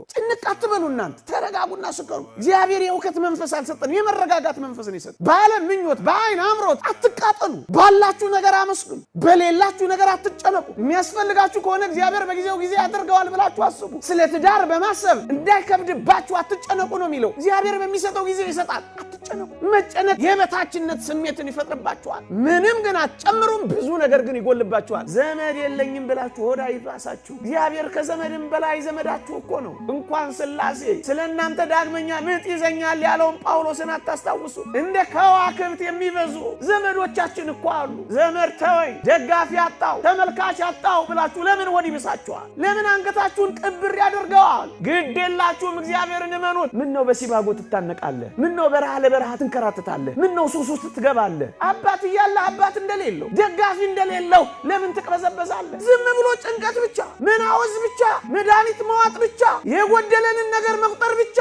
ጭንቅ አትበሉ እናንተ ተረጋጉና ስከሩ እግዚአብሔር የውከት መንፈስ አልሰጠን የመረጋጋት መንፈስ ነው የሰጠን ባለም ምኞት በአይን አምሮት አትቃጠሉ ባላችሁ ነገር አመስግኑ በሌላችሁ ነገር አትጨነቁ የሚያስፈልጋችሁ ከሆነ እግዚአብሔር በጊዜው ጊዜ ያደርገዋል ብላችሁ አስቡ ስለ ትዳር በማሰብ እንዳይከብድባችሁ አትጨነቁ ነው የሚለው እግዚአብሔር በሚሰጠው ጊዜ ይሰጣል አትጨነቁ መጨነቅ የበታችነት ስሜትን ይፈጥርባችኋል ምንም ግን አትጨምሩም ብዙ ነገር ግን ይጎልባችኋል ዘመድ የለኝም ብላችሁ ሆዳ ይራሳችሁ እግዚአብሔር ከዘመድም በላይ ዘመዳችሁ እኮ ነው እንኳን ስላሴ ስለእናንተ ዳግመኛ ምጥ ይዘኛል ያለውን ጳውሎስን አታስታውሱ እንደ ከዋክብት የሚበዙ ዘመዶቻችን እኮ አሉ ዘመድ ተወይ ደጋፊ አጣው ተመልካች አጣው ብላችሁ ለምን ሆድ ይብሳችኋል ለምን አንገታችሁን ቅብር ያደርገዋል ግድ የላችሁም እግዚአብሔርን እመኑት ምን ነው በሲባጎ ትታነቃለህ ምን ነው በረሃ ለበረሃ ትንከራተታለህ ምን ነው ሱስ ውስጥ ትገባለህ አባት ይያለ አባት እንደሌለው ደጋፊ እንደሌለው ለምን ትቅበዘበዛለህ ዝም ብሎ ጭንቀት ብቻ ምናውዝ ብቻ መድኃኒት መዋጥ ብቻ የጎደለንን ነገር መቁጠር ብቻ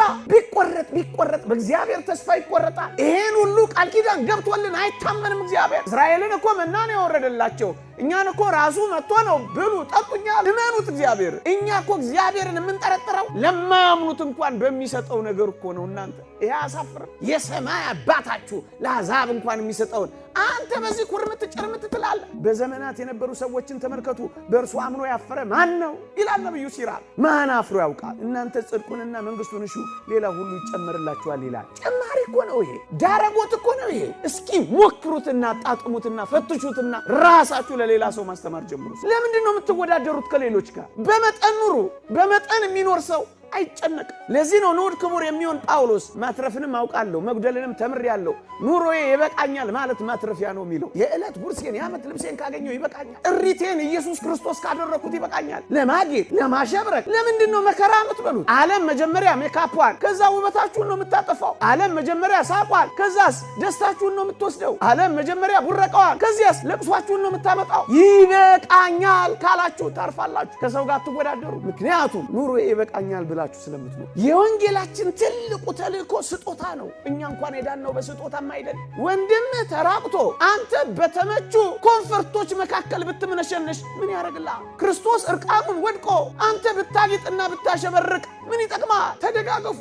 ቢቆረጥ በእግዚአብሔር ተስፋ ይቆረጣል ይሄን ሁሉ ቃል ኪዳን ገብቶልን አይታመንም እግዚአብሔር እስራኤልን እኮ መናን ያወረደላቸው እኛን እኮ ራሱ መጥቶ ነው ብሉ ጠጡኛ ለማኑት እግዚአብሔር እኛ እኮ እግዚአብሔርን የምንጠረጥረው ለማያምኑት እንኳን በሚሰጠው ነገር እኮ ነው እናንተ ይሄ አሳፍር የሰማይ አባታችሁ ለአሕዛብ እንኳን የሚሰጠውን አንተ በዚህ ኩርምት ጭርምት ትላለህ በዘመናት የነበሩ ሰዎችን ተመልከቱ በእርሱ አምኖ ያፈረ ማን ነው ይላል ነብዩ ሲራክ ማን አፍሮ ያውቃል እናንተ ጽድቁንና መንግስቱን እሹ ሌላ ሁሉ ይጨመርላችኋል ይላል ጭማሪ እኮ ነው ይሄ ዳረጎት እኮ ነው ይሄ እስኪ ሞክሩትና ጣጥሙትና ፈትሹትና ራሳችሁ ለሌላ ሰው ማስተማር ጀምሩ ለምንድን ነው የምትወዳደሩት ከሌሎች ጋር በመጠን ኑሩ በመጠን የሚኖር ሰው አይጨነቅ ለዚህ ነው ንዑድ ክቡር የሚሆን ጳውሎስ ማትረፍንም አውቃለሁ መግደልንም ተምሬያለሁ ኑሮዬ ይበቃኛል ማለት ማትረፊያ ነው የሚለው የዕለት ጉርሴን የዓመት ልብሴን ካገኘው ይበቃኛል እሪቴን ኢየሱስ ክርስቶስ ካደረኩት ይበቃኛል ለማጌጥ ለማሸብረቅ ለምንድን ነው መከራ የምትበሉት ዓለም መጀመሪያ ሜካፕዋን ከዛ ውበታችሁን ነው የምታጠፋው ዓለም መጀመሪያ ሳቋን ከዛስ ደስታችሁን ነው የምትወስደው ዓለም መጀመሪያ ቡረቃዋን ከዚያስ ለቅሷችሁን ነው የምታመጣው ይበቃኛል ካላችሁ ታርፋላችሁ ከሰው ጋር ትወዳደሩ ምክንያቱም ኑሮዬ ይበቃኛል ብላችሁ ስለምትሉ የወንጌላችን ትልቁ ተልእኮ ስጦታ ነው እኛ እንኳን የዳነው በስጦታም አይደል ወንድም ተራቅቶ አንተ በተመቹ ኮንፈርቶች መካከል ብትመነሸነሽ ምን ያደርግልሃል ክርስቶስ እርቃኑን ወድቆ አንተ ብታጊጥና ብታሸበርቅ ምን ይጠቅማል ተደጋገፉ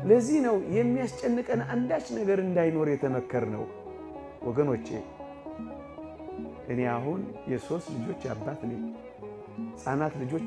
ለዚህ ነው የሚያስጨንቀን አንዳች ነገር እንዳይኖር የተመከርነው ወገኖቼ እኔ አሁን የሶስት ልጆች አባት ነኝ ህፃናት ልጆች